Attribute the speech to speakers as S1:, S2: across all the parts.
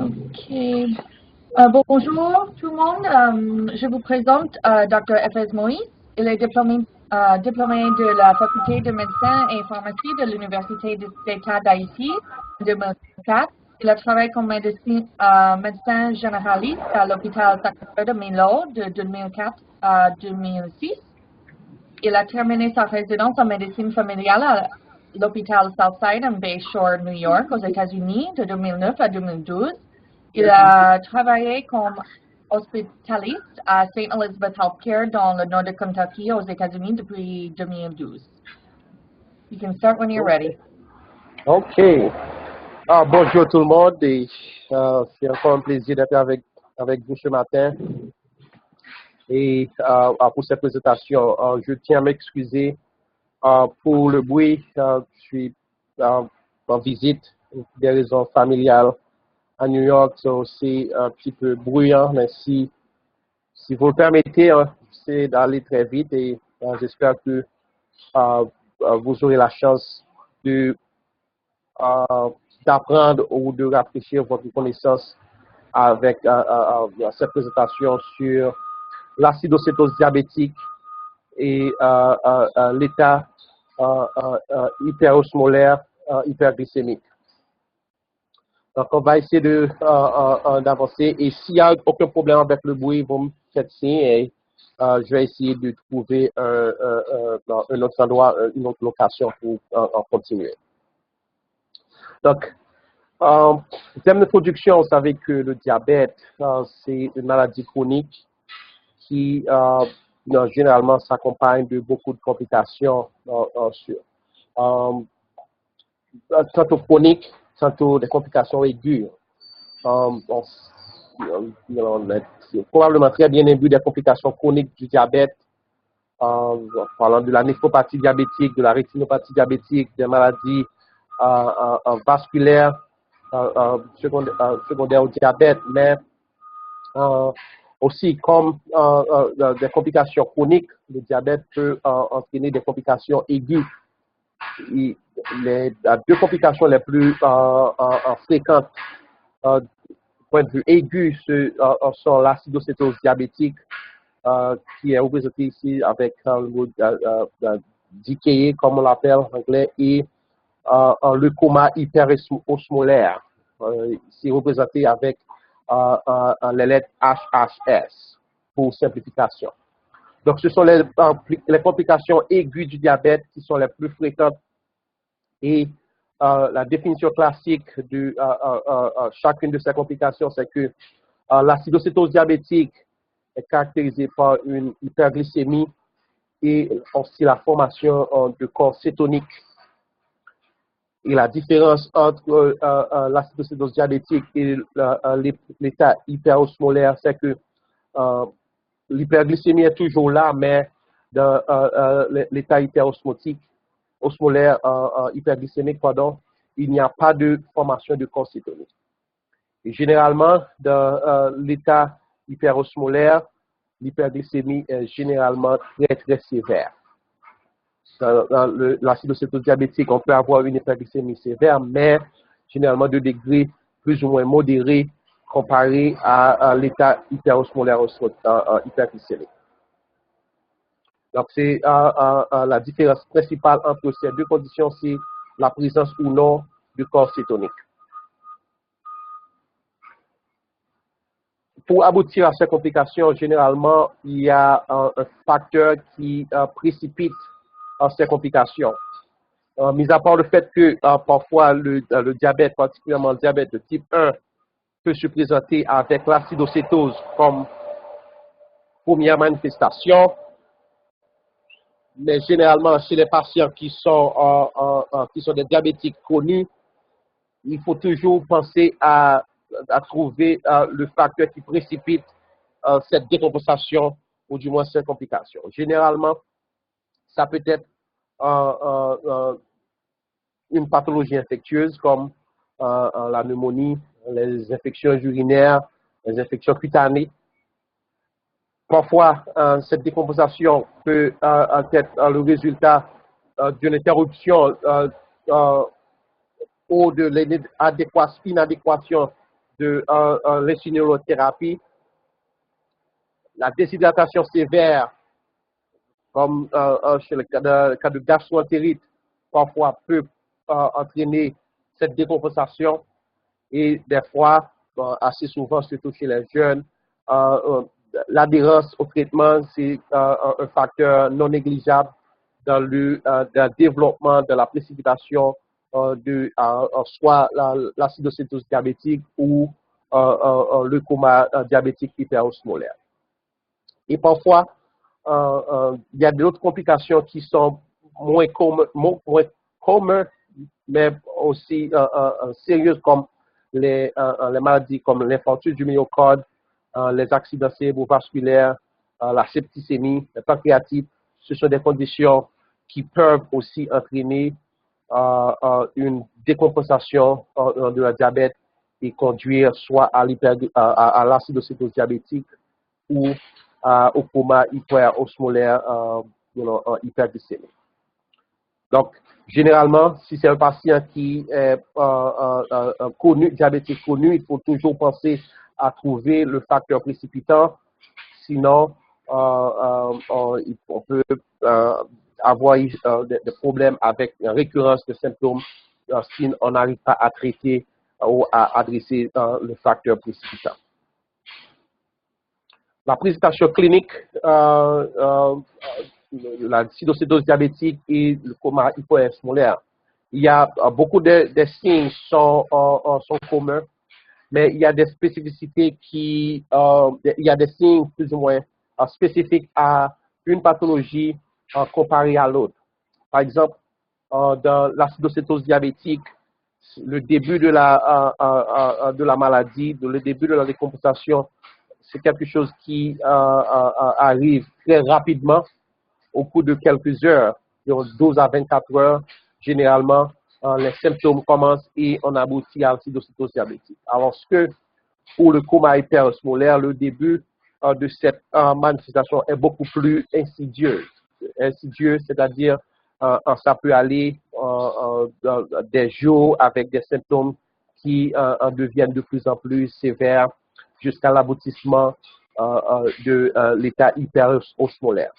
S1: Ok. Bonjour tout le monde. Je vous présente Dr. Efes Moïse. Il est diplômé de la faculté de médecine et pharmacie de l'Université d'État d'Haïti en 2004. Il a travaillé comme médecin généraliste à l'hôpital Sacré-Cœur de Milo de 2004 à 2006. Il a terminé sa résidence en médecine familiale à l'hôpital Southside en Bay Shore, New York, aux États-Unis, de 2009 à 2012. Il a travaillé comme hospitaliste à St. Elizabeth Healthcare dans le nord de Kentucky, aux États-Unis, depuis 2012. You can start when you're ready.
S2: OK. Bonjour tout le monde et c'est encore un plaisir d'être avec vous ce matin. Et pour cette présentation, je tiens à m'excuser pour le bruit. Je suis en visite pour des raisons familiales à New York, so c'est un petit peu bruyant, mais si vous le permettez, c'est d'aller très vite et j'espère que vous aurez la chance d'apprendre ou de rafraîchir votre connaissance avec cette présentation sur l'acidocétose diabétique et l'état hyperosmolaire hyperglycémique. Donc, on va essayer d'avancer. Et s'il n'y a aucun problème avec le bruit, vous me faites signe et je vais essayer de trouver un autre endroit, une autre location pour continuer. Donc, en termes d'introduction, vous savez que le diabète, c'est une maladie chronique qui généralement s'accompagne de beaucoup de complications, tantôt chroniques, tantôt des complications aiguës. On est probablement très bien imbu des complications chroniques du diabète, parlant de la néphropathie diabétique, de la rétinopathie diabétique, des maladies vasculaires secondaires au diabète, mais aussi comme des complications chroniques, le diabète peut entraîner des complications aiguës. Les deux complications les plus fréquentes du point de vue aigu sont l'acidocétose diabétique, qui est représentée ici avec le mot DKA, comme on l'appelle en anglais, et le coma hyperosmolaire, c'est représenté avec les lettres HHS pour simplification. Donc, ce sont les complications aiguës du diabète qui sont les plus fréquentes et la définition classique de chacune de ces complications, c'est que l'acidocétose diabétique est caractérisée par une hyperglycémie et aussi la formation de corps cétoniques. Et la différence entre l'acidocétose diabétique et l'état hyperosmolaire, c'est que l'hyperglycémie est toujours là, mais dans l'état hyperosmolaire, hyperglycémique, pardon, il n'y a pas de formation de corps cétonique. Et généralement, dans l'état hyperosmolaire, l'hyperglycémie est généralement très, très sévère. Dans l'acidocétose diabétique, on peut avoir une hyperglycémie sévère, mais généralement de degré plus ou moins modéré comparé à l'état hyperosmolaire hyperglycémique. Donc, c'est la différence principale entre ces deux conditions, c'est la présence ou non du corps cétonique. Pour aboutir à ces complications, généralement, il y a un facteur qui précipite ces complications. Mis à part le fait que parfois le diabète, particulièrement le diabète de type 1, peut se présenter avec l'acidocétose comme première manifestation, mais généralement chez les patients qui sont des diabétiques connus, il faut toujours penser à trouver le facteur qui précipite cette décompensation ou du moins cette complication. Généralement, ça peut être une pathologie infectieuse comme la pneumonie, les infections urinaires, les infections cutanées. Parfois, cette décompensation peut être le résultat d'une interruption ou de l'inadéquation de l'insulinolothérapie, la déshydratation sévère, comme chez le cas de gastroentérite, parfois peut entraîner cette décompensation et des fois, assez souvent, surtout chez les jeunes, l'adhérence au traitement, c'est un facteur non négligeable dans le développement de la précipitation de soit l'acidocétose diabétique ou le coma diabétique hyperosmolaire. Et parfois, il y a d'autres complications qui sont moins communes, mais aussi sérieuses comme les maladies comme l'infarctus du myocarde, les accidents cérébrovasculaires, la septicémie, la pancréatite. Ce sont des conditions qui peuvent aussi entraîner une décompensation de la diabète et conduire soit à l'acidocétose diabétique ou au coma hyperosmolaire hyperglycémique. Donc, généralement, si c'est un patient qui est connu, diabétique connu, il faut toujours penser à trouver le facteur précipitant. Sinon, on peut avoir des problèmes avec une récurrence de symptômes si on n'arrive pas à traiter ou à adresser le facteur précipitant. La présentation clinique, l'acidocétose diabétique et le coma hyperosmolaire. Il y a beaucoup de signes sont communs, mais il y a des spécificités il y a des signes plus ou moins spécifiques à une pathologie comparée à l'autre. Par exemple, dans l'acidocétose diabétique, le début de la maladie, le début de la décompensation, c'est quelque chose qui arrive très rapidement au cours de quelques heures, de 12 à 24 heures, généralement, les symptômes commencent et on aboutit à l'acidocétose diabétique. Alors que pour le coma hyperosmolaire, le début de cette manifestation est beaucoup plus insidieuse. Insidieuse, c'est-à-dire ça peut aller des jours avec des symptômes qui deviennent de plus en plus sévères jusqu'à l'aboutissement de l'état hyperosmolaire.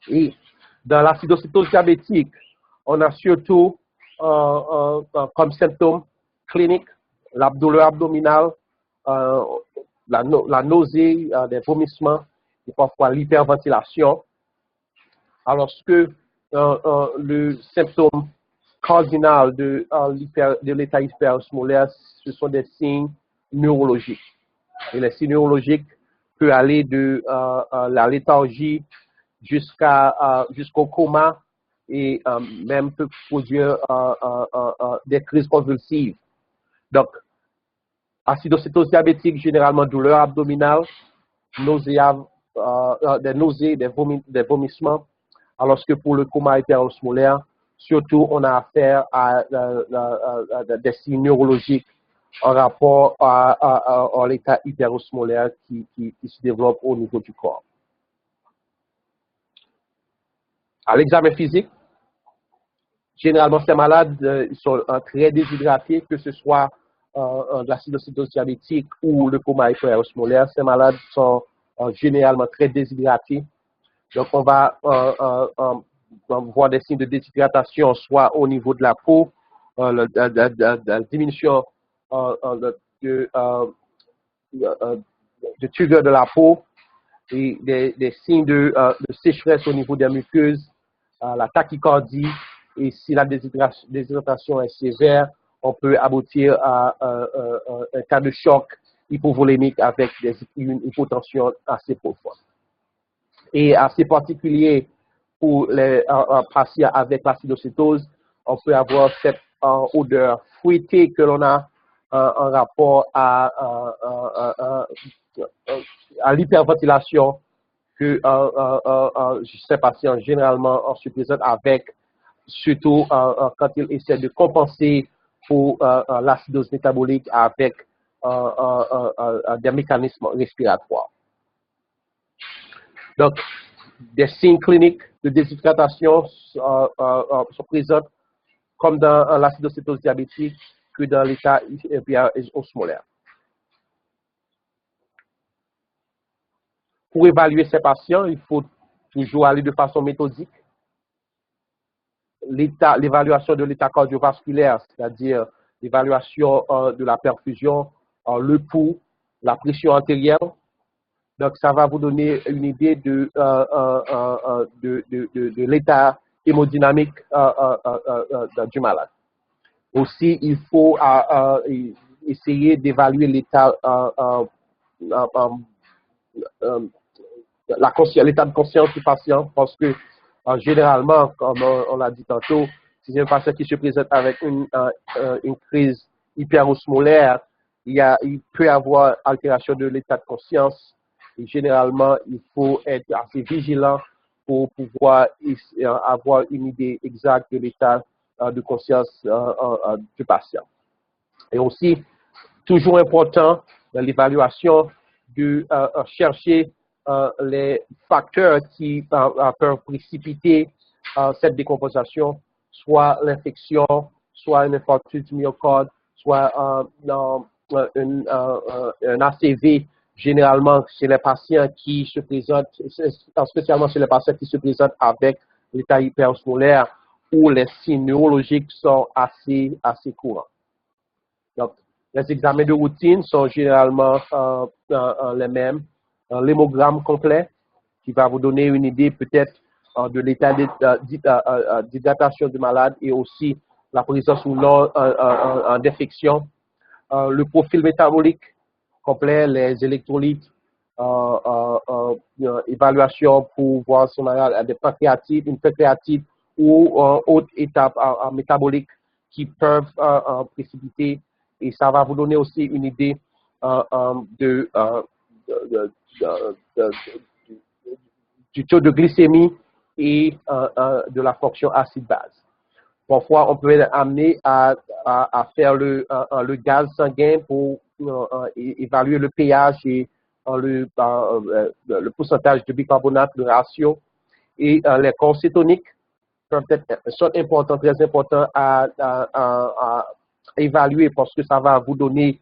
S2: Et dans l'acidocétose diabétique, on a surtout comme symptômes cliniques la douleur abdominale, la nausée, des vomissements et parfois l'hyperventilation. Alors que le symptôme cardinal de l'état hyperosmolaire, ce sont des signes neurologiques. Et les signes neurologiques peuvent aller de la léthargie jusqu'au coma et même peut produire des crises convulsives. Donc, acidocétose diabétique, généralement douleur abdominale, des nausées, des vomissements, alors que pour le coma hyperosmolaire, surtout on a affaire à des signes neurologiques en rapport à l'état hyperosmolaire qui se développe au niveau du corps. À l'examen physique, généralement ces malades ils sont très déshydratés, que ce soit de l'acidocétose diabétique ou le coma hyperosmolaire. Ces malades sont généralement très déshydratés. Donc on va voir des signes de déshydratation soit au niveau de la peau, la diminution de turgor de la peau et des signes de sécheresse au niveau des muqueuses, la tachycardie, et si la déshydratation est sévère, on peut aboutir à un cas de choc hypovolémique avec une hypotension assez profonde. Et assez particulier pour les patients avec l'acidocétose, on peut avoir cette odeur fruitée que l'on a en rapport à l'hyperventilation que ces patients généralement se présentent avec, surtout quand ils essaient de compenser pour l'acidose métabolique avec des mécanismes respiratoires. Donc, des signes cliniques de déshydratation sont présents comme dans l'acidocétose diabétique que dans l'état hyperosmolaire. Pour évaluer ces patients, il faut toujours aller de façon méthodique. L'évaluation de l'état cardiovasculaire, c'est-à-dire l'évaluation de la perfusion, le pouls, la pression artérielle. Donc, ça va vous donner une idée de l'état hémodynamique du malade. Aussi, il faut essayer d'évaluer l'état l'état de conscience du patient parce que généralement, comme on l'a dit tantôt, si c'est un patient qui se présente avec une crise hyperosmolaire, il peut avoir altération de l'état de conscience. Et généralement, il faut être assez vigilant pour pouvoir avoir une idée exacte de l'état de conscience du patient. Et aussi, toujours important dans l'évaluation de chercher les facteurs qui peuvent précipiter cette décomposition, soit l'infection, soit un infarctus du myocarde, soit un ACV, généralement chez les patients qui se présentent, spécialement chez les patients qui se présentent avec l'état hyperosmolaire où les signes neurologiques sont assez courants. Donc, les examens de routine sont généralement les mêmes. L'hémogramme complet qui va vous donner une idée peut-être de l'état d'hydratation du malade et aussi la présence ou non d'infection. Le profil métabolique complet, les électrolytes, évaluation pour voir si on a des pancréatites, une pancréatite ou autre étape métabolique qui peuvent précipiter. Et ça va vous donner aussi une idée du taux de glycémie et de la fonction acide-base. Parfois, on peut être amené à faire le gaz sanguin pour évaluer le pH et le pourcentage de bicarbonate, le ratio. Et les corps cétoniques sont importants, très importants à évaluer parce que ça va vous donner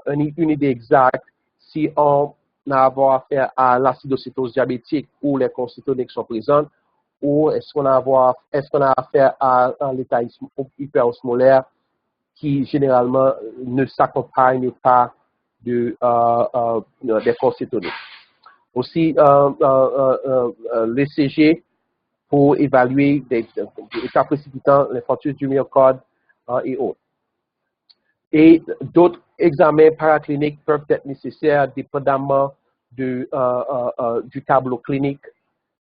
S2: une idée exacte si on a affaire à l'acidocétose diabétique où les corps cétoniques sont présents ou est-ce qu'on a affaire à l'état hyperosmolaire qui généralement ne s'accompagne pas des corps cétoniques. Aussi, l'ECG pour évaluer des états précipitants, l'infarctus du myocarde et autres. Et d'autres examens paracliniques peuvent être nécessaires dépendamment du tableau clinique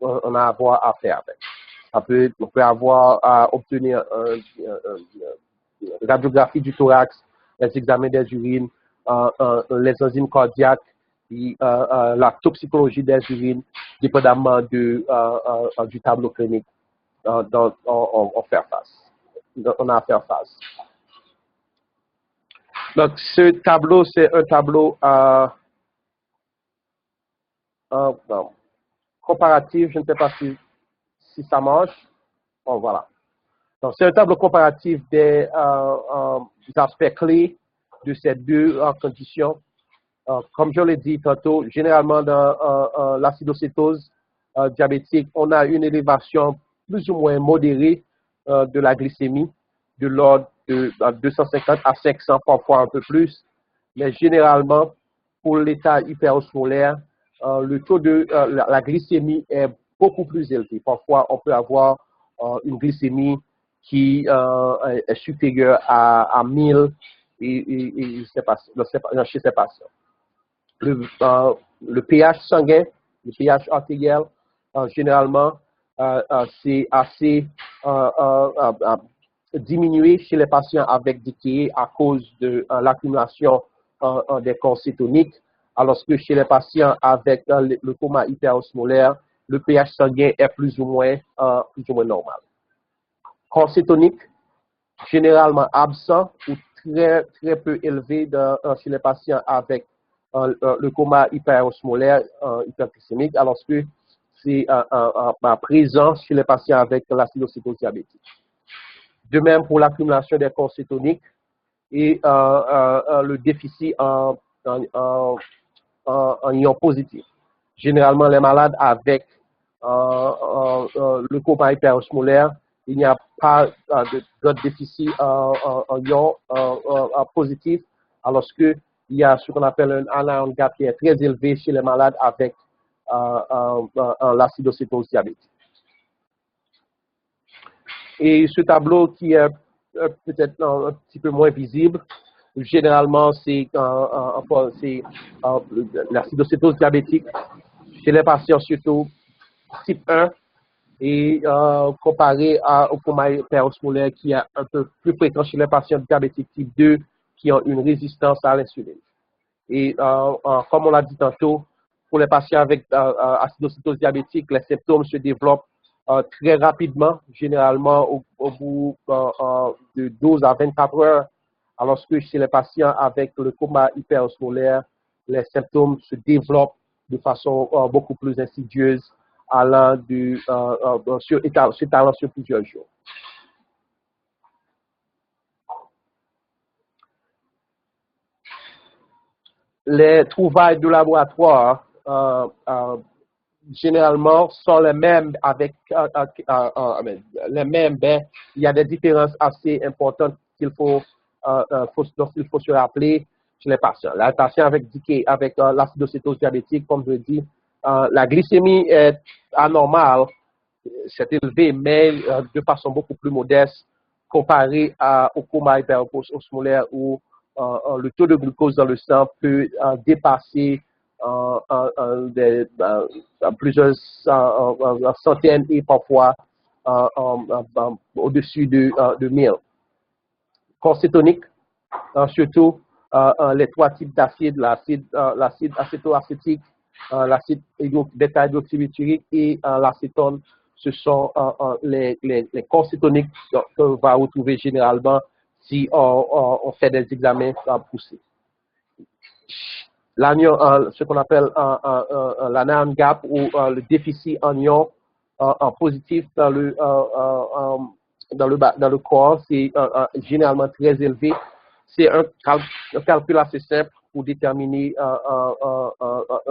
S2: qu'on a à avoir à faire avec. On peut avoir à obtenir une radiographie du thorax, les examens des urines, les enzymes cardiaques, et, la toxicologie des urines, dépendamment du tableau clinique dont on a à faire face. Donc, ce tableau, c'est un tableau comparatif. Je ne sais pas si ça marche. Bon, voilà. Donc, c'est un tableau comparatif des aspects clés de ces deux conditions. Comme je l'ai dit tantôt, généralement dans l'acidocétose diabétique, on a une élévation plus ou moins modérée de la glycémie, de l'ordre de 250 à 500, parfois un peu plus. Mais généralement, pour l'état hyperosmolaire, le taux de la glycémie est beaucoup plus élevé. Parfois, on peut avoir une glycémie qui est supérieure à 1000 chez ces patients. Le pH sanguin, le pH artériel, généralement, c'est assez diminué chez les patients avec DKA à cause de l'accumulation des corps cétoniques, alors que chez les patients avec le coma hyperosmolaire, le pH sanguin est plus ou moins normal. Corps cétonique, généralement absent ou très peu élevé chez les patients avec le coma hyperosmolaire, hyperglycémique, alors que c'est présent chez les patients avec l'acidocétose diabétique. De même pour l'accumulation des corps cétoniques et le déficit en ions positifs. généralement les malades avec le coma hyperosmolaire, il n'y a pas d'autres déficits en ions positifs, alors qu'il y a ce qu'on appelle un anion gap qui est très élevé chez les malades avec l'acidocétose diabétique. Et ce tableau qui est peut-être un petit peu moins visible, généralement c'est l'acidocétose diabétique chez les patients surtout type 1 et comparé au coma hyperosmolaire qui est un peu plus fréquent chez les patients diabétiques type 2 qui ont une résistance à l'insuline. Et comme on l'a dit tantôt, pour les patients avec acidocétose diabétique, les symptômes se développent très rapidement, généralement au bout de 12 à 24 heures, alors que chez les patients avec le coma hyperosmolaire, les symptômes se développent de façon beaucoup plus insidieuse, s'étalant sur plusieurs jours. Les trouvailles de laboratoire généralement sont les mêmes avec les mêmes, ben, il y a des différences assez importantes qu'il faut se rappeler chez les patients. Les patients avec l'acidocétose diabétique, comme je dis, la glycémie est anormale, c'est élevé, mais de façon beaucoup plus modeste comparé au coma hyperosmolaire où le taux de glucose dans le sang peut dépasser plusieurs centaines et parfois au-dessus de 1000. Corps cétonique, surtout les trois types d'acide, l'acide acétoacétique, l'acide bêta-hydroxybutyrique et l'acétone, ce sont les corps cétoniques qu'on va retrouver généralement si on fait des examens poussés. Ce qu'on appelle l'anion gap ou le déficit en ion positif dans le corps, c'est généralement très élevé. C'est un calcul assez simple pour déterminer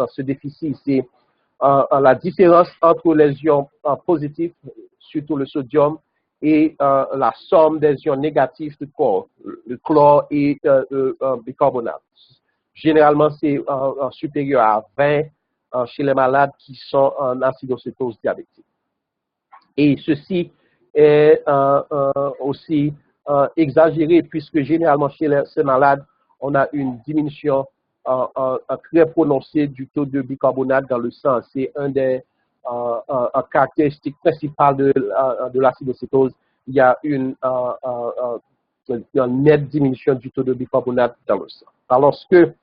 S2: ce déficit. C'est la différence entre les ions positifs, surtout le sodium, et la somme des ions négatifs du corps, le chlore et le bicarbonate. Généralement, c'est supérieur à 20 chez les malades qui sont en acidocétose diabétique. Et ceci est aussi exagéré puisque généralement chez ces malades, on a une diminution très prononcée du taux de bicarbonate dans le sang. C'est un des caractéristiques principales de l'acidocétose. Il y a une nette diminution du taux de bicarbonate dans le sang. Alors que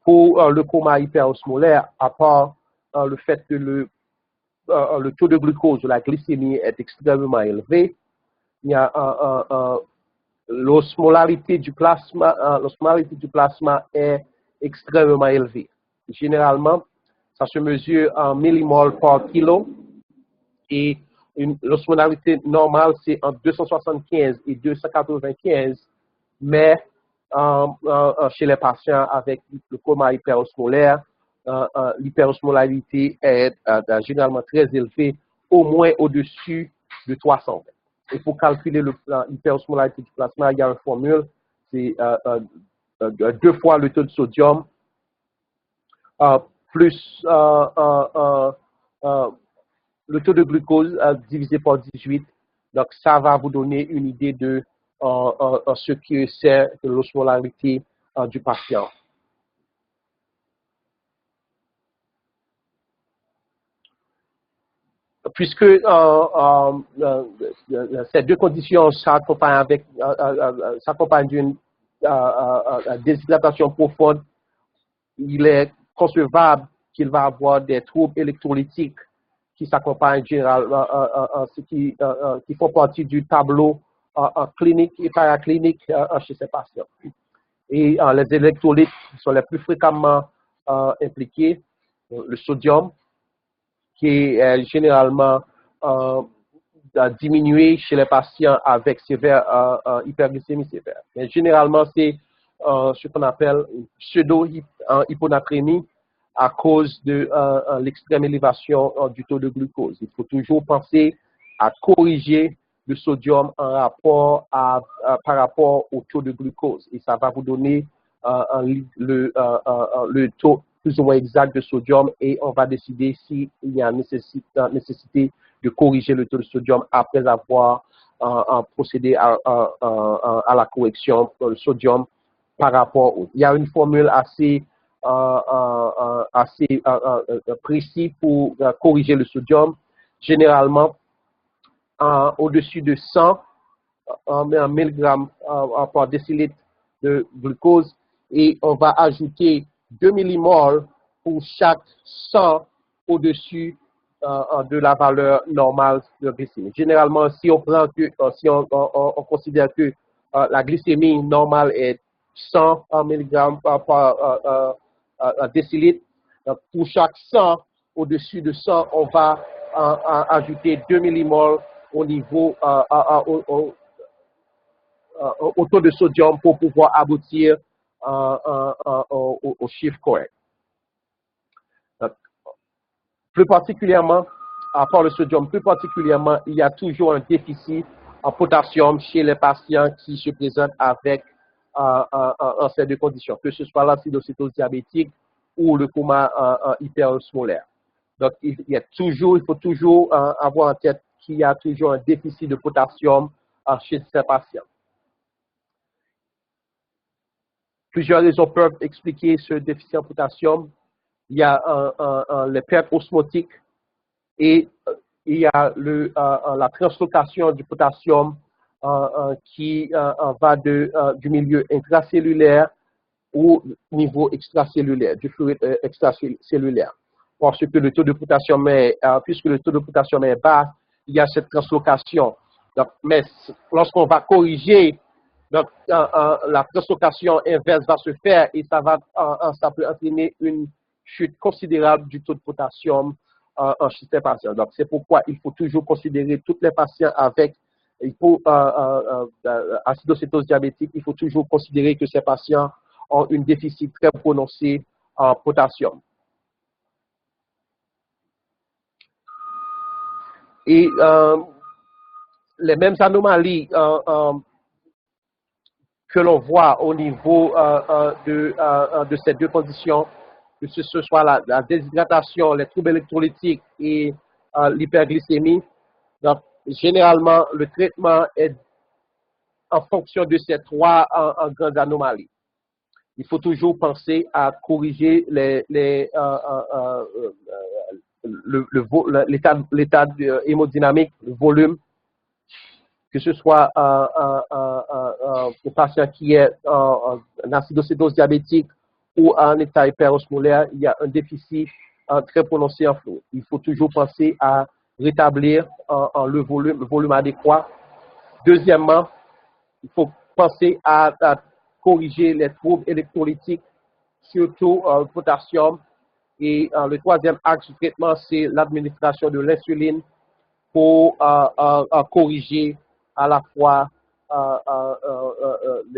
S2: pour le coma hyperosmolaire, à part le fait que le taux de glucose ou la glycémie est extrêmement élevé, il y a l'osmolarité du plasma est extrêmement élevée. Généralement, ça se mesure en millimoles par kilo et l'osmolarité normale, c'est entre 275 et 295, mais chez les patients avec le coma hyperosmolaire, l'hyperosmolarité est généralement très élevée, au moins au-dessus de 320. Et pour calculer l'hyperosmolarité du plasma, il y a une formule, c'est 2 fois le taux de sodium plus le taux de glucose divisé par 18. Donc, ça va vous donner une idée de ce que c'est l'osmolarité du patient. Puisque ces deux conditions s'accompagnent d'une déshydratation profonde, il est concevable qu'il va avoir des troubles électrolytiques qui s'accompagnent généralement, qui font partie du tableau clinique et paraclinique chez ces patients. Et les électrolytes sont les plus fréquemment impliqués, le sodium, qui est généralement diminué chez les patients avec sévère hyperglycémie sévère. Mais généralement, c'est ce qu'on appelle pseudo-hyponatrémie à cause de l'extrême élévation du taux de glucose. Il faut toujours penser à corriger le sodium par rapport au taux de glucose. Et ça va vous donner le taux plus ou moins exact de sodium et on va décider s'il y a nécessité de corriger le taux de sodium après avoir procédé à la correction du sodium par rapport au. Il y a une formule assez précise pour corriger le sodium. Généralement, au-dessus de 100 mg par décilitre de glucose et on va ajouter 2 millimoles pour chaque 100 au-dessus de la valeur normale de glycémie. Généralement, si on prend on considère que la glycémie normale est 100 mg par décilitre, pour chaque 100 au-dessus de 100, on va ajouter 2 millimoles au niveau au taux de sodium pour pouvoir aboutir au chiffre correct. Plus particulièrement, à part le sodium, plus particulièrement, il y a toujours un déficit en potassium chez les patients qui se présentent avec ces deux conditions, que ce soit l'acidocétose diabétique ou le coma hyperosmolaire. Donc, il faut toujours avoir en tête qu'il y a toujours un déficit de potassium chez ces patients. Plusieurs raisons peuvent expliquer ce déficit en potassium. Il y a les pertes osmotiques et il y a la translocation du potassium qui va du milieu intracellulaire au niveau extracellulaire, du fluide extracellulaire. Parce que le taux de potassium puisque le taux de potassium est bas, il y a cette translocation. Donc, mais lorsqu'on va corriger, donc, la translocation inverse va se faire et ça peut entraîner une chute considérable du taux de potassium chez ces patients. Donc, c'est pourquoi il faut toujours considérer tous les patients avec acidocétose diabétique. Il faut toujours considérer que ces patients ont un déficit très prononcé en potassium. Et les mêmes anomalies que l'on voit au niveau de ces deux conditions, que ce soit la déshydratation, les troubles électrolytiques et l'hyperglycémie. Donc, généralement, le traitement est en fonction de ces trois grandes anomalies. Il faut toujours penser à corriger l'état hémodynamique, le volume, que ce soit un patient qui est en acidocétose diabétique ou en état hyperosmolaire, il y a un déficit très prononcé en fluide. Il faut toujours penser à rétablir le volume adéquat. Deuxièmement, il faut penser à corriger les troubles électrolytiques, surtout le potassium. Et le troisième axe du traitement, c'est l'administration de l'insuline pour corriger à la fois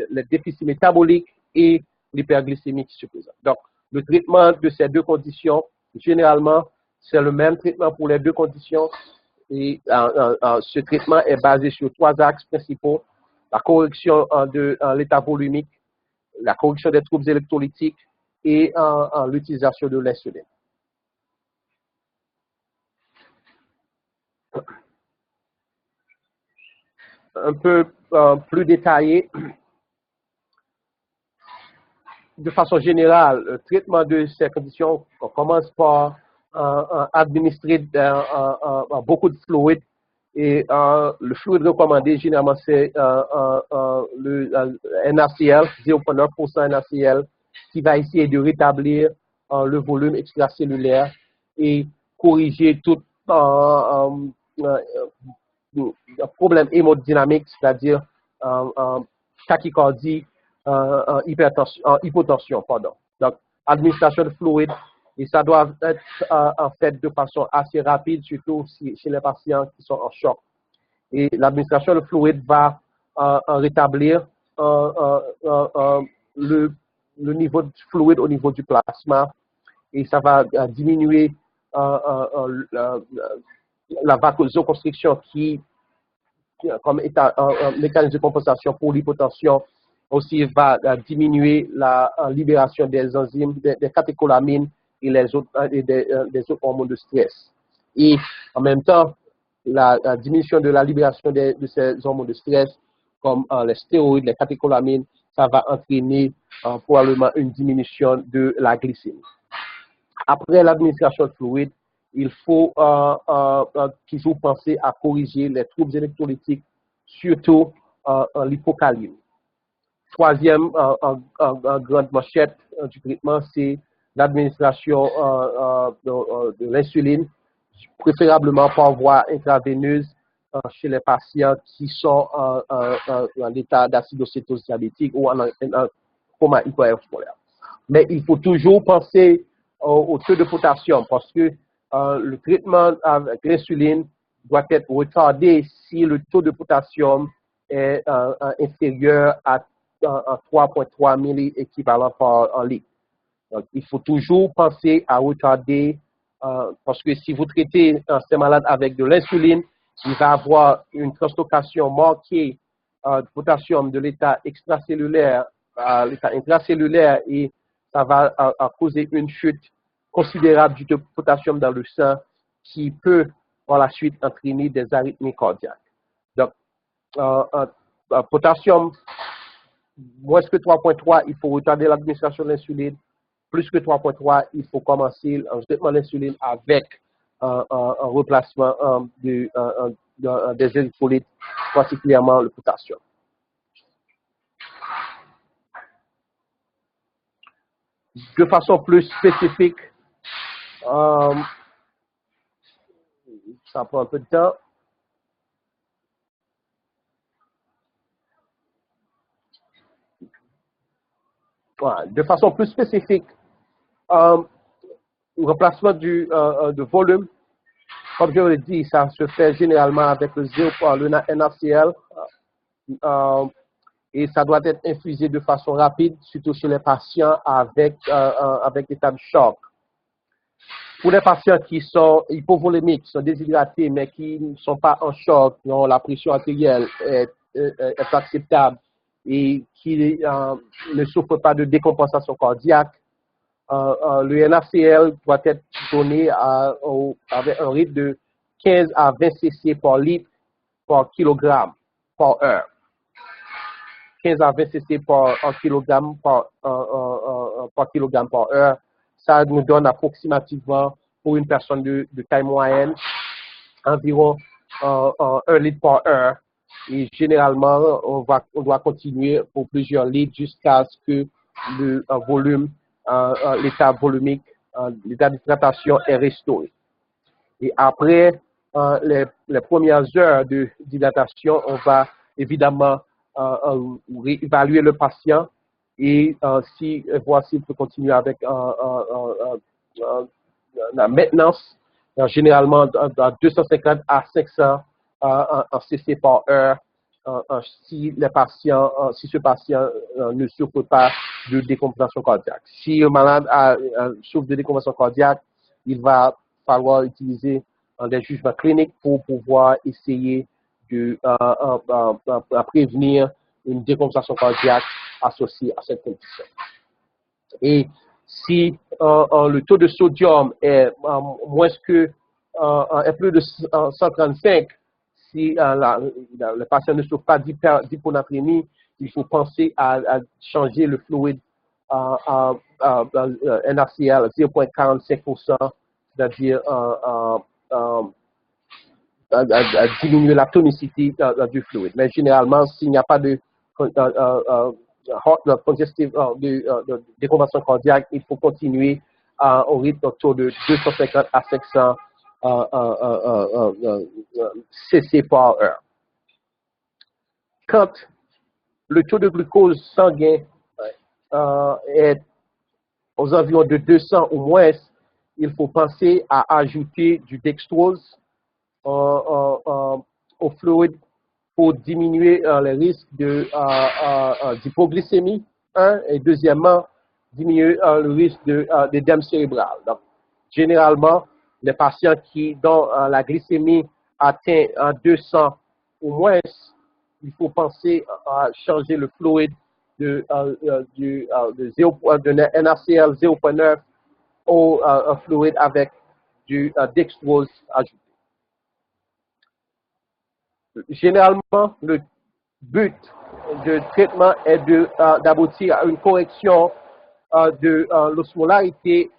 S2: les déficits métaboliques et l'hyperglycémie qui se présente. Donc, le traitement de ces deux conditions, généralement, c'est le même traitement pour les deux conditions. Et ce traitement est basé sur trois axes principaux: la correction de l'état volumique, la correction des troubles électrolytiques et l'utilisation de l'insuline. Un peu plus détaillé, de façon générale, le traitement de ces conditions, on commence par administrer beaucoup de fluide. Et le fluide recommandé, généralement, c'est le NaCl, 0,9% NaCl, qui va essayer de rétablir le volume extracellulaire et corriger tout problème hémodynamique, c'est-à-dire tachycardie, hypotension, pardon. Donc, administration de fluide, et ça doit être en fait de façon assez rapide, surtout chez les patients qui sont en choc. Et l'administration de fluide va rétablir le niveau de fluide au niveau du plasma et ça va diminuer la vasoconstriction qui, comme état, un mécanisme de compensation pour l'hypotension, aussi va diminuer la libération des enzymes, des catécholamines et des autres hormones de stress. Et en même temps, la diminution de la libération de ces hormones de stress, comme les stéroïdes, les catécholamines, ça va entraîner probablement une diminution de la glycémie. Après l'administration de fluide, il faut toujours penser à corriger les troubles électrolytiques, surtout l'hypocaline. Troisième grande manchette du traitement, c'est l'administration de l'insuline, préférablement par voie intraveineuse chez les patients qui sont en état d'acidocétose diabétique ou en coma hyperosmolaire. Mais il faut toujours penser au taux de potassium parce que le traitement avec l'insuline doit être retardé si le taux de potassium est inférieur à 3,3 milli-équivalent par litre. Donc, il faut toujours penser à retarder parce que si vous traitez ces malades avec de l'insuline, il va avoir une translocation marquée de potassium de l'état extracellulaire à l'état intracellulaire et ça va causer une chute considérable du taux de potassium dans le sang qui peut par la suite entraîner des arythmies cardiaques. Donc, potassium moins que 3,3, il faut retarder l'administration de l'insuline. Plus que 3,3, il faut commencer un traitement d'insuline avec un remplacement des électrolytes, particulièrement le potassium. De façon plus spécifique, ça prend un peu de temps. Voilà. De façon plus spécifique, le remplacement de volume, comme je l'ai dit, ça se fait généralement avec le NaCl et ça doit être infusé de façon rapide, surtout chez les patients avec état de choc. Pour les patients qui sont hypovolémiques, qui sont déshydratés, mais qui ne sont pas en choc, dont la pression artérielle est acceptable et qui ne souffrent pas de décompensation cardiaque, le NaCl doit être donné avec un rythme de 15 à 20 cc par litre par kilogramme par heure. 15 à 20 cc par kilogramme par heure. Ça nous donne approximativement, pour une personne de taille moyenne, environ 1 litre par heure. Et généralement, on doit continuer pour plusieurs litres jusqu'à ce que le volume, l'état volumique, l'état d'hydratation est restauré. Et après les premières heures de dilatation, on va évidemment réévaluer le patient et voir s'il peut continuer avec la maintenance, généralement à 250 à 500 cc par heure, si ce patient ne souffre pas de décompensation cardiaque. Si le malade souffre de décompensation cardiaque, il va falloir utiliser des jugements cliniques pour pouvoir essayer de prévenir une décompensation cardiaque associée à cette condition. Et si le taux de sodium est est plus de 135, si le patient ne souffre pas d'hyponatrémie, il faut penser à changer le fluide NaCl 0,45%, c'est-à-dire à diminuer la tonicité du fluide. Mais généralement, s'il n'y a pas de décompensation cardiaque, il faut continuer au rythme autour de 250 à 500 cc par heure. Quand le taux de glucose sanguin est aux environs de 200 ou moins, il faut penser à ajouter du dextrose au fluide pour diminuer les risques d'hypoglycémie, et deuxièmement, diminuer le risque d'édème cérébral. Donc, généralement, les patients dont la glycémie atteint 200 ou moins, il faut penser à changer le fluide de NaCl 0.9 au fluide avec du dextrose ajouté. Généralement, le but du traitement est d'aboutir à une correction de l'osmolarité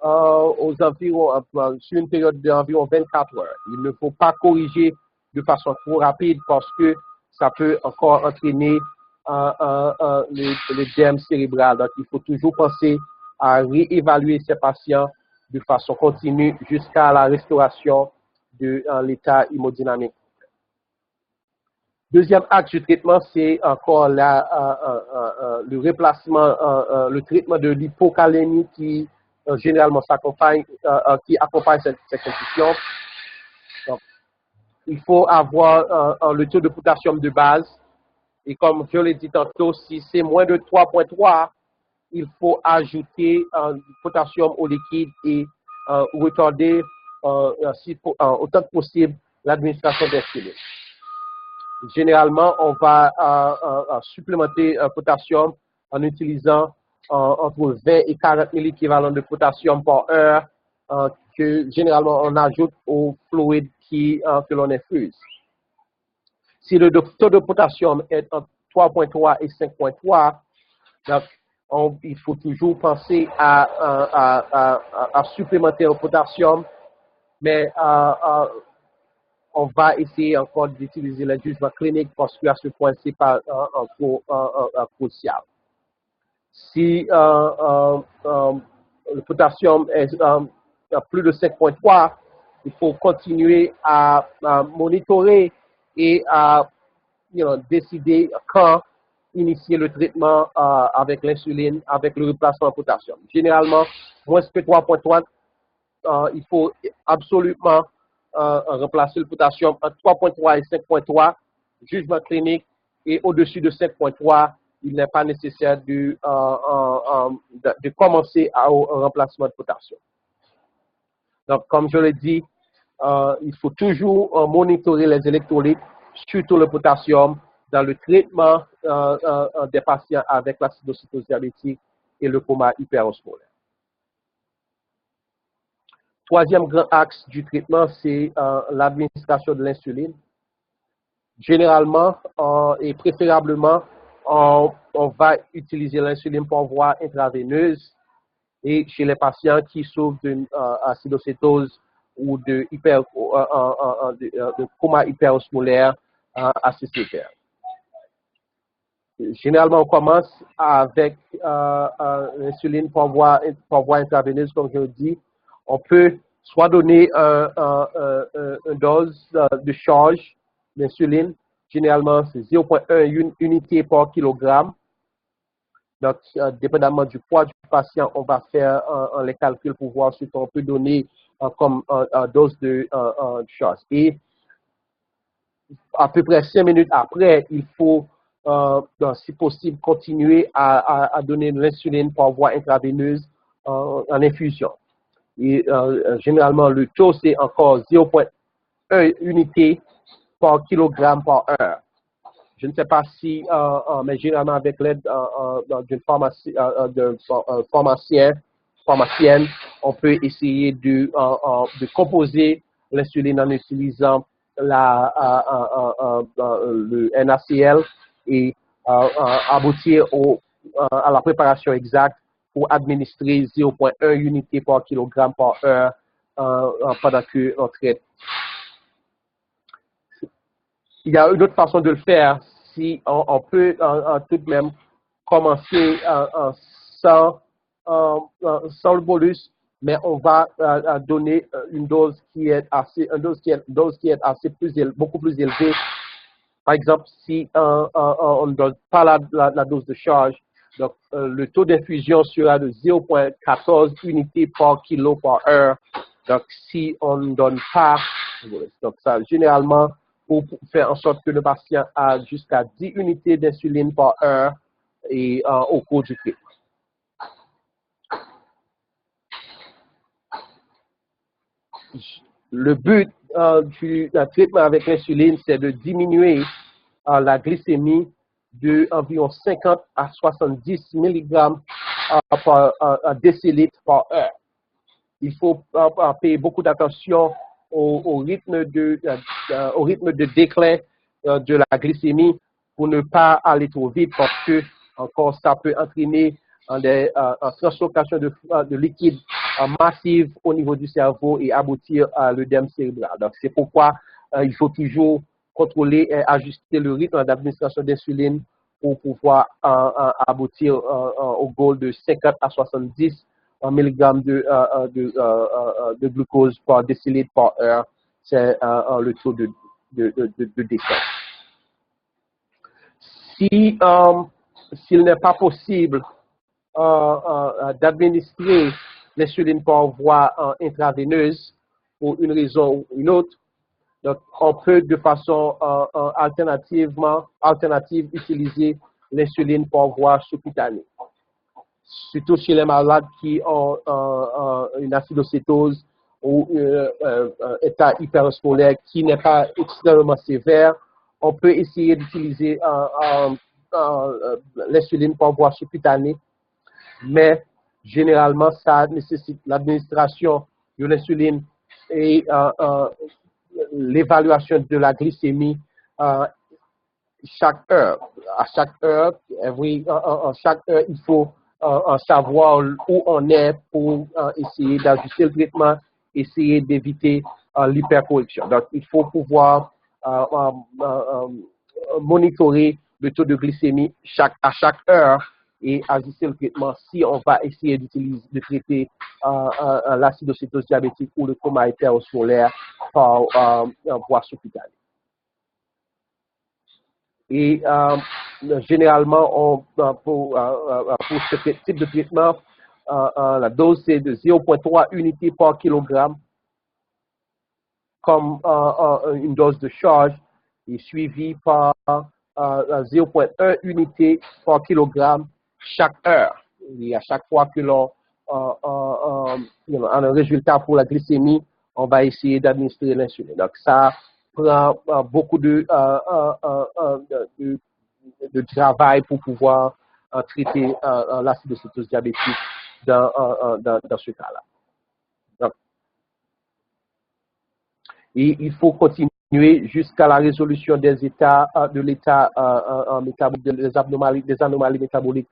S2: aux environs, sur une période d'environ 24 heures. Il ne faut pas corriger de façon trop rapide parce que ça peut encore entraîner l'édème cérébral. Donc, il faut toujours penser à réévaluer ces patients de façon continue jusqu'à la restauration de l'état hémodynamique. Deuxième axe du traitement, c'est encore le remplacement, le traitement de l'hypocalémie qui généralement qui accompagne cette condition. Donc, il faut avoir le taux de potassium de base. Et comme je l'ai dit tantôt, si c'est moins de 3.3, il faut ajouter du potassium au liquide et retarder autant que possible l'administration d'insuline. Généralement, on va supplémenter potassium en utilisant entre 20 et 40 000 équivalents de potassium par heure que généralement on ajoute au fluide que l'on infuse. Si le taux de potassium est entre 3.3 et 5.3, il faut toujours penser à supplémenter le potassium, mais on va essayer encore d'utiliser le jugement clinique parce qu'à ce point, ce n'est pas crucial. Si le potassium est plus de 5.3, il faut continuer à monitorer et à décider quand initier le traitement avec l'insuline, avec le remplacement de potassium. Généralement, moins que 3.3, il faut absolument remplacer le potassium entre 3.3 et 5.3, jugement clinique, et au-dessus de 5.3, il n'est pas nécessaire de commencer au remplacement de potassium. Donc, comme je l'ai dit, il faut toujours monitorer les électrolytes, surtout le potassium, dans le traitement des patients avec l'acidocytose diabétique et le coma hyperosmolaire. Troisième grand axe du traitement, c'est l'administration de l'insuline. Généralement et préférablement, on va utiliser l'insuline par voie intraveineuse et chez les patients qui souffrent d'une acidocétose ou de coma hyperosmolaire assez sévère. Généralement, on commence avec l'insuline par voie intraveineuse, comme je le dis. On peut soit donner une dose de charge d'insuline. Généralement, c'est 0.1 unité par kilogramme. Donc, dépendamment du poids du patient, on va faire les calculs pour voir ce qu'on peut donner comme dose de charge. Et à peu près 5 minutes après, il faut, si possible, continuer à donner de l'insuline par voie intraveineuse en infusion. Et généralement, le taux, c'est encore 0.1 unité par kilogramme par heure. Je ne sais pas si, mais généralement avec l'aide d'une pharmacienne, on peut essayer de composer l'insuline en utilisant le NaCl et aboutir à la préparation exacte pour administrer 0.1 unité par kilogramme par heure pendant qu'on traite. Il y a une autre façon de le faire, si on peut tout de même commencer sans le bolus, mais on va donner une dose qui est beaucoup plus élevée. Par exemple, si on ne donne pas la dose de charge, donc le taux d'infusion sera de 0.14 unités par kilo par heure. Donc, si on ne donne pas, donc ça, généralement, pour faire en sorte que le patient a jusqu'à 10 unités d'insuline par heure et au cours du traitement. le but du traitement avec l'insuline, c'est de diminuer la glycémie de environ 50 à 70 mg par décilitre par heure. Il faut payer beaucoup d'attention au rythme de déclin de la glycémie pour ne pas aller trop vite parce que encore ça peut entraîner une translocation de liquide massive au niveau du cerveau et aboutir à l'œdème cérébral. Donc c'est pourquoi il faut toujours contrôler et ajuster le rythme d'administration d'insuline pour pouvoir aboutir au goal de 50 à 70 mg de glucose par décilitre par heure. C'est le taux de décès. S'il n'est pas possible d'administrer l'insuline par voie intraveineuse pour une raison ou une autre, donc on peut de façon alternative utiliser l'insuline par voie sous-cutanée. Surtout chez les malades qui ont une acidocétose ou un état hyperosmolaire qui n'est pas extrêmement sévère, on peut essayer d'utiliser l'insuline par voie sous-cutanée, mais généralement, ça nécessite l'administration de l'insuline et l'évaluation de la glycémie chaque heure. À chaque heure, il faut savoir où on est pour essayer d'ajuster le traitement, essayer d'éviter l'hypercorrection. Donc, il faut pouvoir monitorer le taux de glycémie à chaque heure et ajuster le traitement si on va essayer de traiter l'acidocétose diabétique ou le coma hyperosmolaire par voie sous-cutanée. Et généralement, pour ce type de traitement, la dose c'est de 0,3 unités par kilogramme comme une dose de charge et suivie par 0,1 unité par kilogramme chaque heure. Et à chaque fois que l'on a un résultat pour la glycémie, on va essayer d'administrer l'insuline. Donc ça prend beaucoup de travail pour pouvoir traiter l'acidocétose diabétique dans ce cas-là. Donc, et il faut continuer jusqu'à la résolution des états de l'état métabolique, des anomalies métaboliques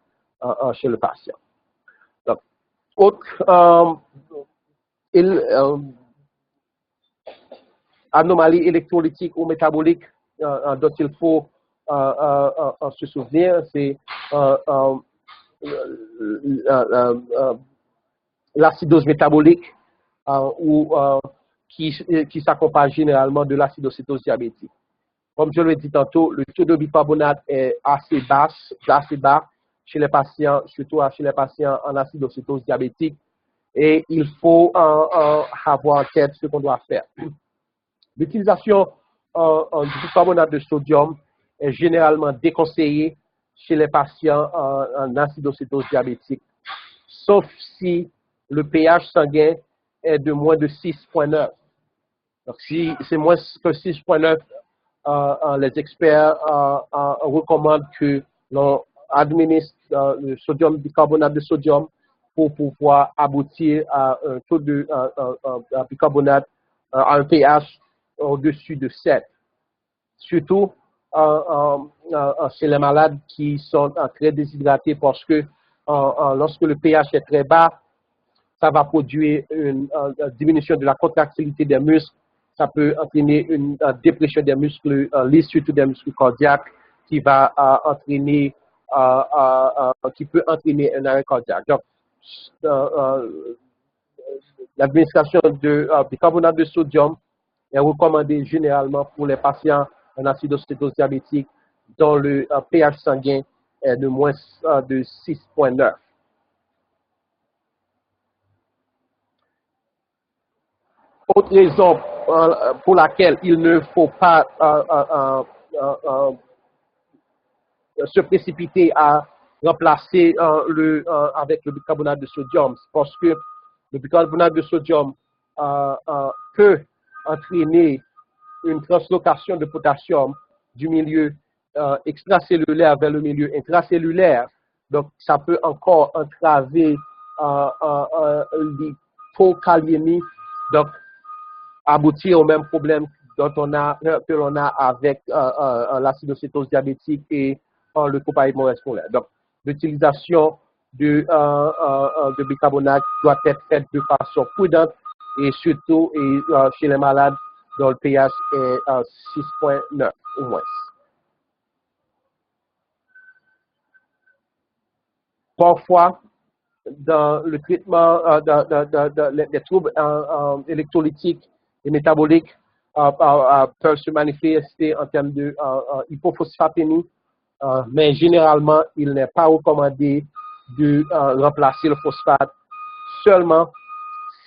S2: chez le patient. Donc, autre anomalie électrolytique ou métabolique dont il faut se souvenir, c'est l'acidose métabolique qui s'accompagne généralement de l'acidocétose diabétique. Comme je l'ai dit tantôt, le taux de bicarbonate est assez bas chez les patients, surtout chez les patients en acidocétose diabétique, et il faut avoir en tête ce qu'on doit faire. L'utilisation du bicarbonate de sodium est généralement déconseillée chez les patients en acidocétose diabétique, sauf si le pH sanguin est de moins de 6,9. Donc, si c'est moins que 6,9, les experts recommandent que l'on administre le bicarbonate de sodium pour pouvoir aboutir à un taux de bicarbonate à un pH au-dessus de 7. Surtout chez les malades qui sont très déshydratés parce que lorsque le pH est très bas, ça va produire une diminution de la contractilité des muscles. Ça peut entraîner une dépression des muscles lisses, surtout des muscles cardiaques, qui peut entraîner un arrêt cardiaque. Donc, l'administration de bicarbonate de sodium est recommandée généralement pour les patients en acidocétose diabétique dont le pH sanguin est de moins de 6,9. Autre raison pour laquelle il ne faut pas se précipiter à remplacer avec le bicarbonate de sodium, parce que le bicarbonate de sodium peut entraîner une translocation de potassium du milieu extracellulaire vers le milieu intracellulaire. Donc, ça peut encore entraver l'hypokaliémie, donc aboutir au même problème que l'on a avec l'acidocétose diabétique et le copaïne scolaire. Donc, l'utilisation de bicarbonate doit être faite de façon prudente et surtout chez les malades dont le pH est 6,9 ou moins. Parfois, dans le traitement des troubles électrolytiques et métaboliques peuvent se manifester en termes de hypophosphatémie, mais généralement, il n'est pas recommandé de remplacer le phosphate seulement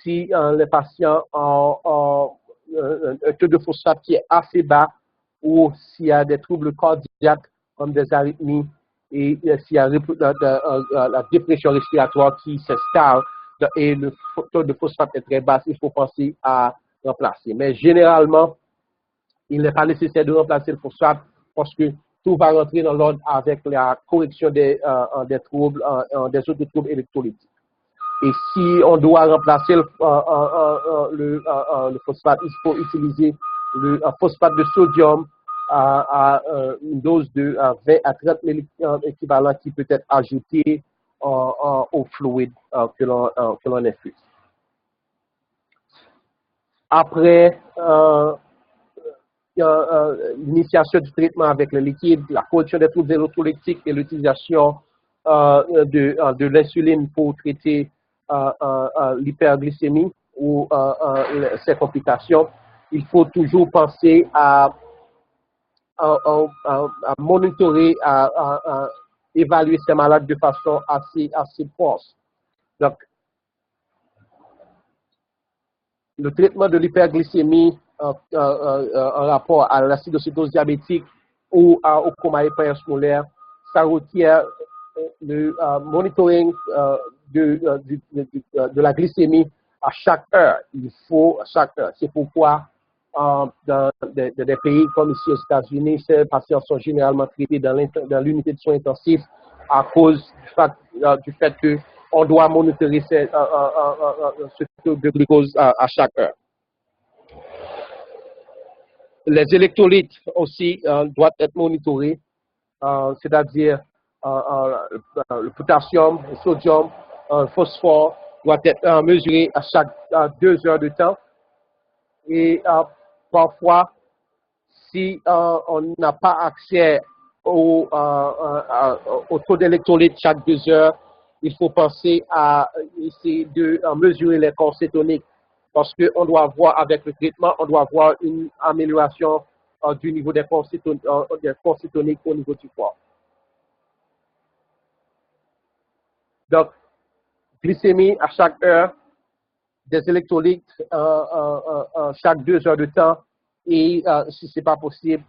S2: si les patients ont un taux de phosphate qui est assez bas ou s'il y a des troubles cardiaques comme des arythmies et s'il y a la dépression respiratoire qui s'installe et le taux de phosphate est très bas, il faut penser à remplacer. Mais généralement, il n'est pas nécessaire de remplacer le phosphate parce que tout va rentrer dans l'ordre avec la correction des troubles, des autres troubles électrolytiques. Et si on doit remplacer le phosphate, il faut utiliser le phosphate de sodium à une dose de 20 à 30 mg équivalent qui peut être ajouté au fluide que l'on infuse. Après l'initiation du traitement avec le liquide, la correction des troubles électrolytiques et l'utilisation de l'insuline pour traiter l'hyperglycémie ou ses complications, il faut toujours penser à monitorer, à évaluer ces malades de façon assez proche. Donc, le traitement de l'hyperglycémie en rapport à l'acidocétose diabétique ou au coma hypersmolaire, ça requiert le monitoring de la glycémie à chaque heure. Il faut à chaque heure. C'est pourquoi dans des pays comme ici aux États-Unis, ces patients sont généralement traités dans l'unité de soins intensifs à cause du fait qu'on doit monitorer ce taux de glucose à chaque heure. Les électrolytes aussi doivent être monitorés, c'est-à-dire le potassium, le sodium, le phosphore doit être mesuré à chaque 2 heures de temps. Et parfois, si on n'a pas accès au taux d'électrolyte chaque 2 heures, il faut penser à essayer de mesurer les corps cétoniques parce qu'on doit voir avec le traitement, on voir une amélioration du niveau des corps cétoniques au niveau du corps. Donc, glycémie à chaque heure, des électrolytes chaque 2 heures de temps et si ce n'est pas possible,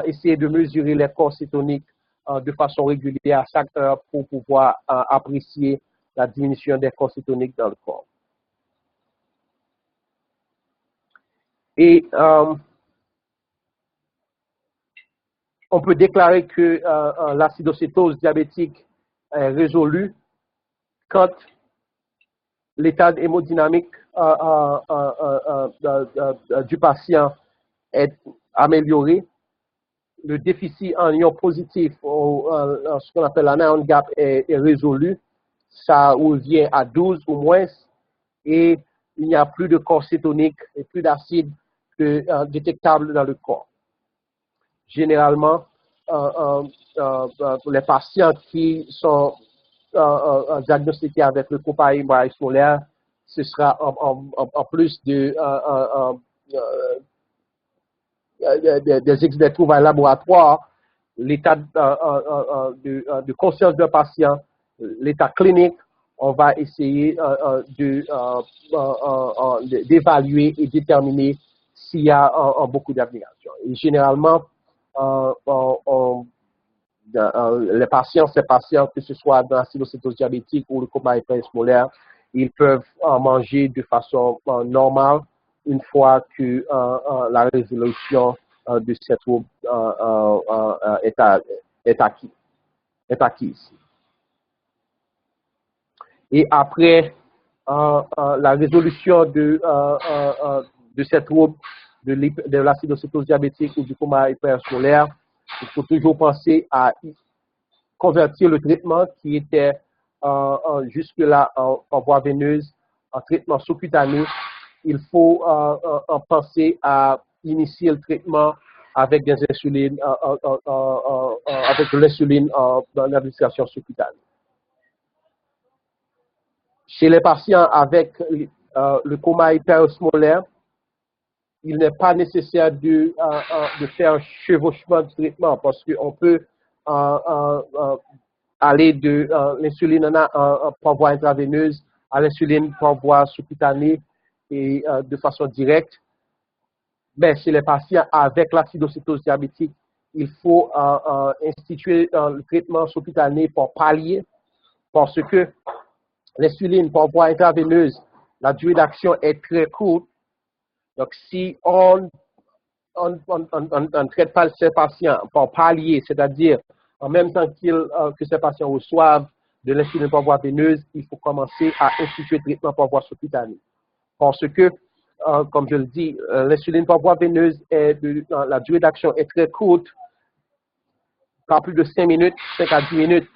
S2: essayer de mesurer les corps cétoniques de façon régulière à chaque heure pour pouvoir apprécier la diminution des corps cétoniques dans le corps. Et on peut déclarer que l'acidocétose diabétique est résolue quand l'état hémodynamique du patient est amélioré, le déficit en ions positifs, ce qu'on appelle l'anion gap, est résolu, ça revient à 12 ou moins, et il n'y a plus de corps cétonique et plus d'acide détectable dans le corps. Généralement, pour les patients qui sont diagnostiqués avec le copaïne scolaire, ce sera en plus des trouvailles laboratoires, l'état de conscience d'un patient, l'état clinique, on va essayer d'évaluer et déterminer s'il y a beaucoup d'abnégation. Et généralement, ces patients, que ce soit dans l'acidocétose diabétique ou le coma hypersmolaire, ils peuvent manger de façon normale une fois que la résolution de ces troubles est acquise. Et après la résolution de ces troubles de l'acidocétose diabétique ou du coma hypersolaire, il faut toujours penser à convertir le traitement qui était jusque-là en voie veineuse en traitement sous-cutané. Il faut penser à initier le traitement avec des insulines, avec de l'insuline dans l'administration sous-cutanée. Chez les patients avec le coma hyperosmolaire, il n'est pas nécessaire de faire un chevauchement de traitement parce qu'on peut aller de l'insuline par voie intraveineuse à l'insuline par voie sous-cutanée et de façon directe. Mais chez les patients avec l'acidocétose diabétique, il faut instituer le traitement sous-cutané par palier parce que l'insuline par voie intraveineuse, la durée d'action est très courte. Donc, si on ne traite pas ces patients par palier, c'est-à-dire en même temps que ces patients reçoivent de l'insuline par voie veineuse, il faut commencer à instituer le traitement par voie sous-cutanée. Parce que, comme je le dis, l'insuline par voie veineuse, la durée d'action est très courte, pas plus de 5 minutes, 5 à 10 minutes.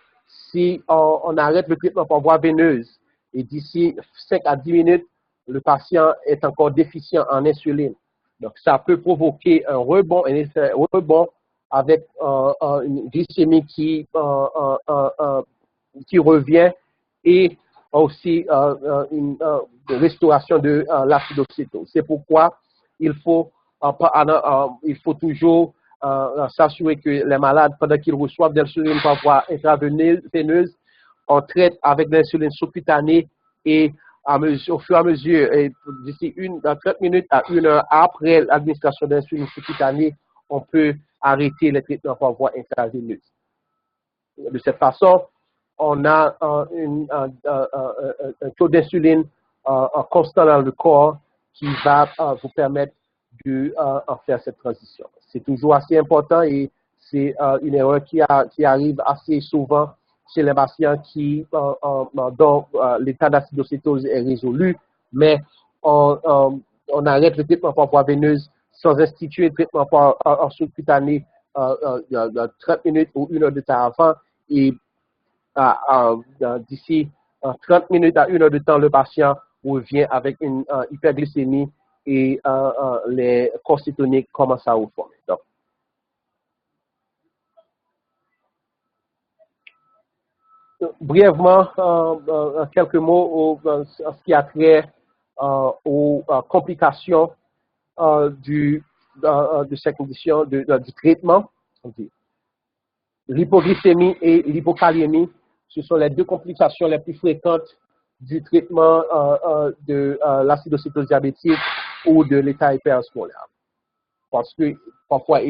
S2: Si on arrête le traitement par voie veineuse et d'ici 5 à 10 minutes, le patient est encore déficient en insuline. Donc, ça peut provoquer un rebond avec une glycémie qui revient et aussi une restauration de l'acidocétose. C'est pourquoi il faut toujours s'assurer que les malades, pendant qu'ils reçoivent de l'insuline par voie intraveineuse, on traite avec de l'insuline sous-cutanée et au fur et à mesure, d'ici 30 minutes à 1 heure après l'administration d'insuline sous-cutanée, on peut arrêter les traitements par voie intraveineuse. De cette façon, on a un taux d'insuline constant dans le corps qui va vous permettre de faire cette transition. C'est toujours assez important et c'est une erreur qui arrive assez souvent chez les patients dont l'état d'acidocétose est résolu, mais on arrête le traitement par voie veineuse sans instituer le traitement en sous-cutané 30 minutes ou 1 heure de temps avant et d'ici 30 minutes à 1 heure de temps, le patient revient avec une hyperglycémie et les corps cétoniques commencent à reformer. Donc, brièvement, quelques mots en ce qui a trait aux complications de cette condition du traitement. L'hypoglycémie et l'hypokaliémie, ce sont les deux complications les plus fréquentes du traitement de l'acidocétose diabétique ou de l'état hyperosmolaire. Parce que parfois,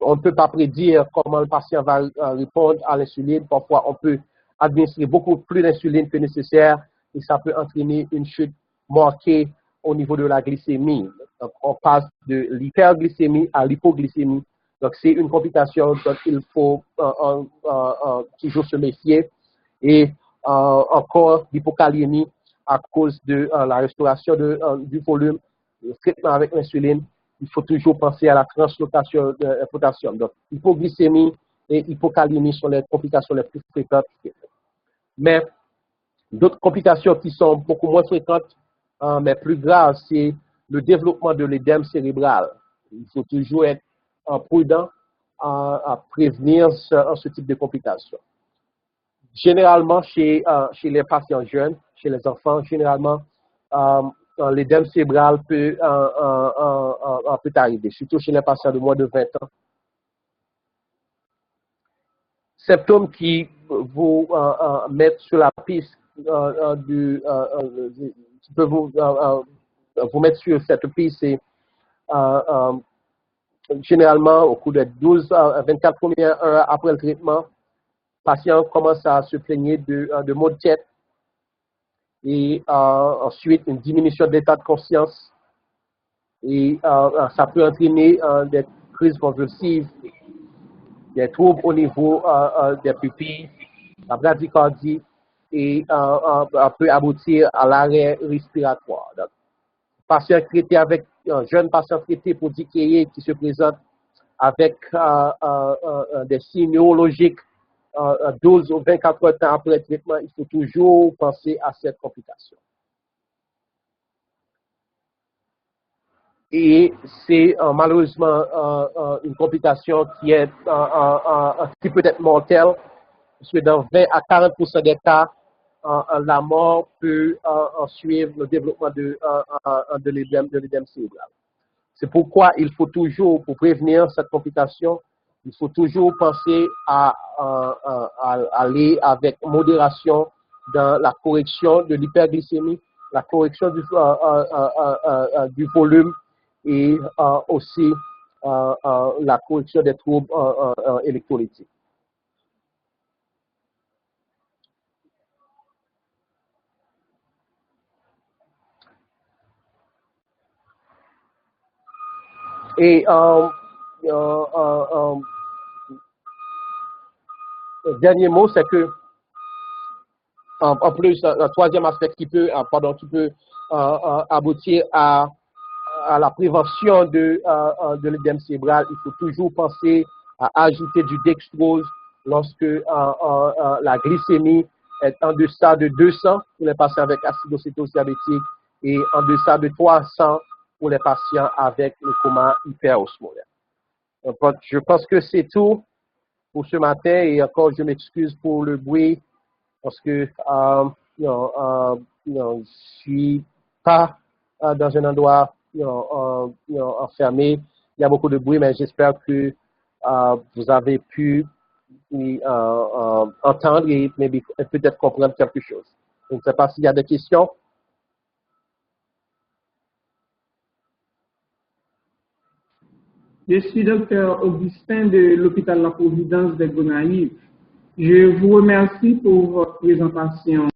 S2: on ne peut pas prédire comment le patient va répondre à l'insuline. Parfois, on peut administrer beaucoup plus d'insuline que nécessaire et ça peut entraîner une chute marquée au niveau de la glycémie. Donc, on passe de l'hyperglycémie à l'hypoglycémie. Donc, c'est une complication dont il faut toujours se méfier. Et encore l'hypokaliémie à cause de la restauration du volume, le traitement avec l'insuline. Il faut toujours penser à la translocation de potassium. Donc, hypoglycémie et hypokaliémie sont les complications les plus fréquentes. Mais d'autres complications qui sont beaucoup moins fréquentes, mais plus graves, c'est le développement de l'édème cérébral. Il faut toujours être prudent à prévenir ce type de complications. Généralement, chez les patients jeunes, chez les enfants, généralement, l'édème cérébral peut arriver, surtout chez les patients de moins de 20 ans. Symptômes qui vous mettent sur la piste qui peut vous mettre sur cette piste, c'est généralement au cours des 12 à 24 premières heures après le traitement, le patient commence à se plaigner de maux de tête. et ensuite une diminution de l'état de conscience, et ça peut entraîner des crises convulsives, des troubles au niveau des pupilles, la bradycardie, et peut aboutir à l'arrêt respiratoire. Donc, patient traité avec un jeune patient traité pour DKA qui se présente avec des signes neurologiques 12 ou 24 heures après le traitement, il faut toujours penser à cette complication. Et c'est malheureusement une complication qui peut être mortelle, parce que dans 20 à 40% des cas, la mort peut suivre le développement de l'édème cérébral. C'est pourquoi il faut toujours, pour prévenir cette complication, il faut toujours penser à aller avec modération dans la correction de l'hyperglycémie, la correction du volume et aussi la correction des troubles électrolytiques. Et le dernier mot, c'est que, en plus, le troisième aspect qui peut aboutir à la prévention de l'édème cérébral, il faut toujours penser à ajouter du dextrose lorsque la glycémie est en deçà de 200 pour les patients avec acidocétose diabétique et en deçà de 300 pour les patients avec le coma hyperosmolaire. Je pense que c'est tout pour ce matin et encore je m'excuse pour le bruit parce que je suis pas dans un endroit enfermé. Il y a beaucoup de bruit, mais j'espère que vous avez pu entendre et peut-être comprendre quelque chose. Je ne sais pas s'il y a des questions.
S3: Je suis docteur Augustin de l'hôpital La Providence des Gonaïves. Je vous remercie pour votre présentation.